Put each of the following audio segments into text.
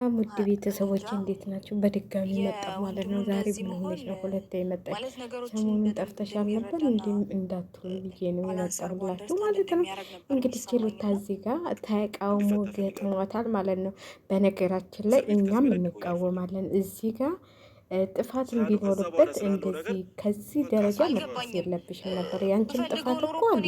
ውድ ቤተሰቦች እንዴት ናቸው? በድጋሚ መጣሁ ማለት ነው። ዛሬ ምን ሆነች ነው ሁለቴ የመጣች? ሰሞኑን ጠፍተሻል ነበር እንዲህ እንዳትሉ ብዬ ነው የመጣሁላችሁ ማለት ነው። እንግዲህ ችሎታ እዚህ ጋር ተቃውሞ ገጥሟታል ማለት ነው። በነገራችን ላይ እኛም እንቃወማለን እዚህ ጋር ጥፋት ቢኖርበት እንደዚህ ከዚህ ደረጃ መድረስ የለብሽም ነበር። ያንቺም ጥፋት እኮ አለ።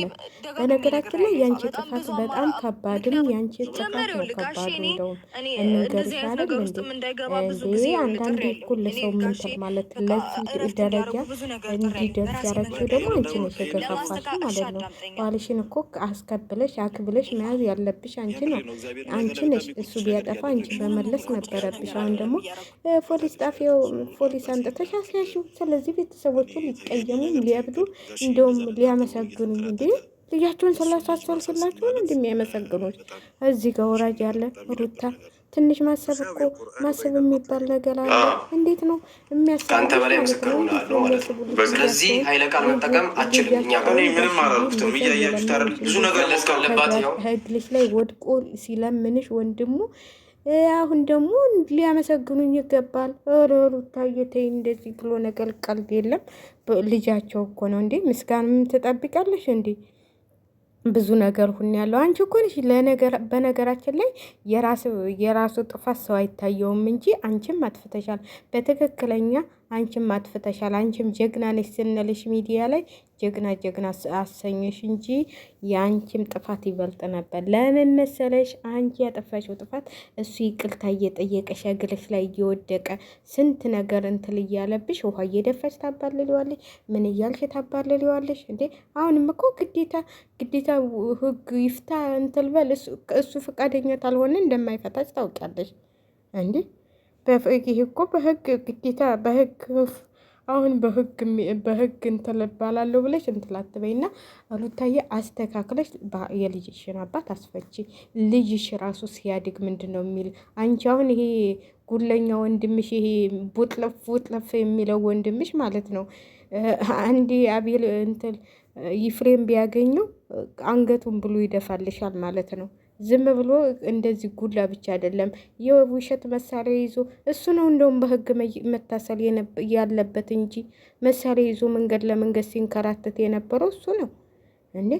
በነገራችን ላይ ያንቺ ጥፋት በጣም ከባድም ያንቺ ጥፋት ነው ከባዱ። እንደውም እንንገርሽ አይደል እንዴ አንዳንዴ እኮ ለሰው ምንትል ማለት ለዚህ ደረጃ እንዲደርስ ያረግሽው ደግሞ አንቺ ነሽ የገፋፋሽው ማለት ነው። ባልሽን እኮ አስከብለሽ አክብለሽ መያዝ ያለብሽ አንቺ ነው። አንቺ ነሽ እሱ ቢያጠፋ አንቺ መመለስ ነበረብሽ። አሁን ደግሞ ፖሊስ ጣፊያው ፖሊስ አንጥተሽ አስያሽው። ስለዚህ ቤተሰቦቹ ሊቀየሙ ሊያብዱ እንደውም ሊያመሰግኑ እንዴ ልጃቸውን ስላሳሰልስላቸው ነው እንደሚያመሰግኑት። እዚህ ጋር ወራጅ ያለ ሩታ ትንሽ ማሰብ እኮ ማሰብ የሚባል ነገር አለ። እንዴት ነው የሚያስብ? ከአንተ በላይ ምስክር ሆናለሁ ማለት ነው። ስለዚህ ኃይለ ቃል መጠቀም አችልም። እኛ ምንም አላልኩትም። እያያችሁት አይደል ብዙ ነገር ሊያስካለባት ያው ህግልሽ ላይ ወድቆ ሲለምንሽ ወንድሙ አሁን ደግሞ ሊያመሰግኑኝ ይገባል። ሩታዬ ተይ እንደዚህ ብሎ ነገር ቀልድ የለም። ልጃቸው እኮ ነው እንዴ ምስጋና ምን ትጠብቃለሽ እንዴ? ብዙ ነገር ሁን ያለው አንቺ እኮ ነሽ። በነገራችን ላይ የራሱ ጥፋት ሰው አይታየውም እንጂ አንቺም አጥፍተሻል። በትክክለኛ አንቺም አጥፍተሻል። አንቺም ጀግና ነሽ ስንልሽ ሚዲያ ላይ ጀግና አሰኘሽ እንጂ የአንቺም ጥፋት ይበልጥ ነበር። ለምን መሰለሽ? አንቺ ያጠፋሽው ጥፋት እሱ ይቅርታ እየጠየቀሽ እግርሽ ላይ እየወደቀ ስንት ነገር እንትል እያለብሽ ውሃ እየደፋሽ ታባልሊዋለሽ። ምን እያልሽ ታባልሊዋለሽ እንዴ? አሁንም እኮ ግዴታ ህግ ይፍታ እንትል በል። እሱ ፈቃደኛ ካልሆነ እንደማይፈታች ታውቂያለሽ እንዴ? ይሄ እኮ በህግ ግዴታ በህግ አሁን በህግ እንትን እባላለሁ ብለሽ እንትን አትበይና ሩታዬ አስተካክለሽ የልጅሽን አባት አስፈቺ። ልጅሽ ራሱ ሲያድግ ምንድን ነው የሚል አንቺ አሁን ይሄ ጉለኛ ወንድምሽ ይሄ ቡጥለፍ የሚለው ወንድምሽ ማለት ነው። አንዴ አቤል እንትን ይፍሬም ቢያገኘው አንገቱን ብሎ ይደፋልሻል ማለት ነው። ዝም ብሎ እንደዚህ ጉላ ብቻ አይደለም የውሸት መሳሪያ ይዞ እሱ ነው እንደውም በህግ መታሰል ያለበት እንጂ መሳሪያ ይዞ መንገድ ለመንገድ ሲንከራተት የነበረው እሱ ነው እንዴ።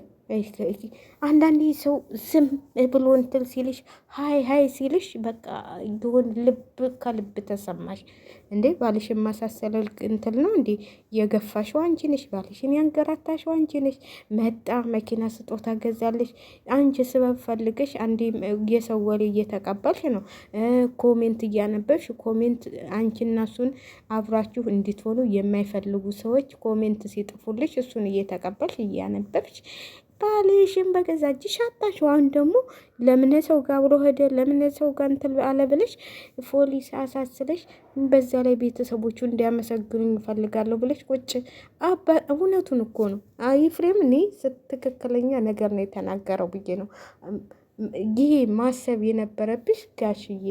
አንዳንዴ ሰው ዝም ብሎ እንትን ሲልሽ ሀይ ሲልሽ በቃ ይሁን ልብ ከልብ ተሰማሽ እንዴ። ባልሽን ማሳሰል እንትን ነው እንዴ? የገፋሽው አንቺ ነሽ። ባልሽን ያንገራታሽው አንቺ ነሽ። መጣ መኪና ስጦታ ገዛለሽ አንቺ ስበብ ፈልገሽ አንዴ የሰው ወሬ እየተቀበልሽ ነው። ኮሜንት እያነበብሽ ኮሜንት አንቺና እሱን አብራችሁ እንድትሆኑ የማይፈልጉ ሰዎች ኮሜንት ሲጥፉልሽ እሱን እየተቀበልሽ እያነበብሽ ባልሽን በገዛ እጅሽ አጣሽው። አሁን ደግሞ ለምን ሰው ጋር አብሮ ሄደ ለምን ሰው ጋር እንትን አለ ብለሽ ፖሊስ አሳስለሽ በዛ ላይ ቤተሰቦቹ እንዲያመሰግኑኝ እፈልጋለሁ ብለሽ ቁጭ እውነቱን እኮ ነው። ኤፍሬም እኔ ትክክለኛ ነገር ነው የተናገረው ብዬ ነው። ይሄ ማሰብ የነበረብሽ ጋሽዬ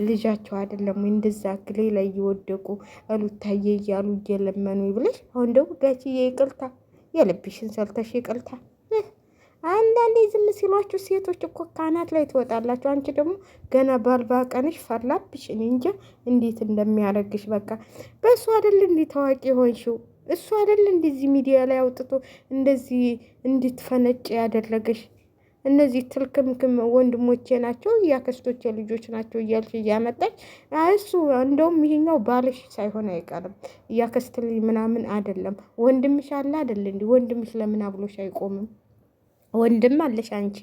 ልጃቸው አይደለም ወይ እንደዛ ግሌ ላይ እየወደቁ ሩታዬ እያሉ እየለመኑ ብለሽ አሁን ደግሞ ጋሽዬ ይቅርታ የልብሽን ሰልተሽ ይቅርታ። አንዳንዴ ዝም ሲሏችሁ ሴቶች እኮ ካናት ላይ ትወጣላችሁ። አንቺ ደግሞ ገና ባልባ ቀንሽ ፈላብሽ። እኔ እንጃ እንዴት እንደሚያደርግሽ። በቃ በእሱ አይደል እንዲ ታዋቂ ሆንሽው? እሱ አይደል እንደዚህ ሚዲያ ላይ አውጥቶ እንደዚህ እንድትፈነጭ ያደረገሽ? እነዚህ ትልክምክም ወንድሞቼ ናቸው ያከስቶቼ ልጆች ናቸው እያልሽ እያመጣች እሱ እንደውም ይሄኛው ባልሽ ሳይሆን አይቀርም። እያከስትልኝ ምናምን አይደለም ወንድምሽ አለ አይደል እንዲ ወንድምሽ ለምን አብሎሽ አይቆምም? ወንድም አለሽ አንቺ።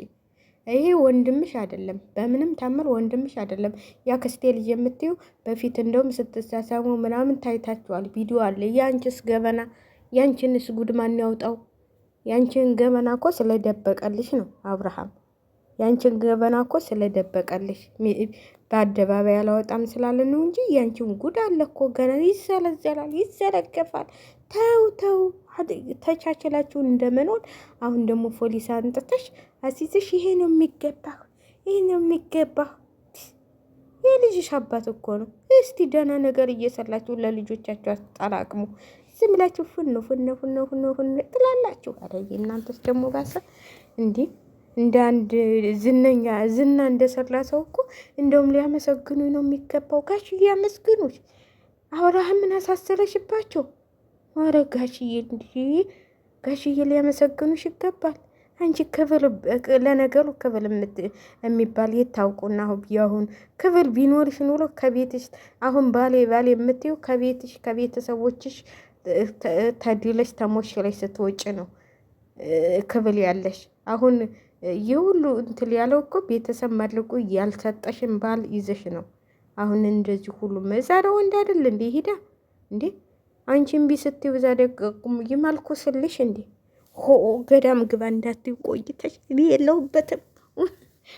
ይሄ ወንድምሽ አይደለም፣ በምንም ታምር ወንድምሽ አይደለም። ያክስቴ ልጅ የምትዩ በፊት እንደውም ስትሳሳሙ ምናምን ታይታችኋል፣ ቪዲዮ አለ። ያንቺስ ገበና ያንቺንስ ጉድ ማን ያውጣው? ያንቺን ገበና እኮ ስለደበቀልሽ ነው አብርሃም። ያንቺን ገበና እኮ ስለደበቀልሽ በአደባባይ አላወጣም ስላለ ነው እንጂ ያንቺን ጉድ አለ እኮ ገና ይዘለዘላል፣ ይዘረገፋል። ተው ተቻችላችሁ እንደመኖር። አሁን ደግሞ ፖሊስ አንጥተሽ አሲዝሽ ይሄ ነው የሚገባህ፣ ይሄ ነው የሚገባህ። የልጅሽ አባት እኮ ነው። እስቲ ደህና ነገር እየሰላችሁ ለልጆቻችሁ አጠራቅሙ። ዝም ብላችሁ ፉን ትላላችሁ። አረ እናንተስ ደግሞ ባሰ እንዲህ እንደ አንድ ዝና እንደሰራ ሰው እኮ እንደውም ሊያመሰግኑኝ ነው የሚገባው። ጋሽዬ ያመስግኑሽ። አብርሃምን አሳሰረሽባቸው። ኧረ ጋሽዬ ጋሽዬ ሊያመሰግኑሽ ይገባል። አንቺ ክብል ለነገሩ ክብል የሚባል የታውቁና ያሁን ክብል ቢኖርሽ ኑሮ ከቤትሽ አሁን ባሌ የምትይው ከቤትሽ ከቤተሰቦችሽ ተድለሽ ተሞሽለሽ ስትወጭ ነው ክብል ያለሽ። አሁን የሁሉ እንትል ያለው እኮ ቤተሰብ መልቁ ያልሰጠሽን ባል ይዘሽ ነው። አሁን እንደዚህ ሁሉ መዛረ ወንድ አይደል እንዴ? ሂዳ እንዴ አንቺን ቢ ስትይ ብዛ ደቅቁም ይማልኩ ስልሽ እንዴ ገዳም ግባ እንዳትይ ቆይተሽ። እኔ የለሁበትም።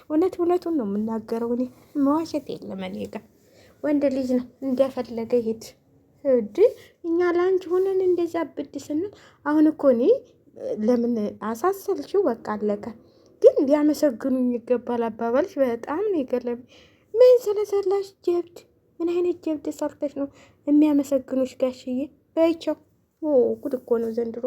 እውነቱን ነው የምናገረው። እኔ መዋሸት የለም እኔ ጋር። ወንድ ልጅ ነው እንደፈለገ ሄድ እኛ ለአንቺ ሆነን እንደዛ ብድ ስንል አሁን እኮ እኔ ለምን አሳሰልሽው? በቃ አለቀ። ግን ሊያመሰግኑኝ ይገባል አባባልሽ በጣም ነው የገረመኝ። ምን ስለሰላሽ ጀብድ? ምን አይነት ጀብድ ሰርተሽ ነው የሚያመሰግኑሽ ጋሽዬ? በይቸው ጉድ እኮ ነው ዘንድሮ።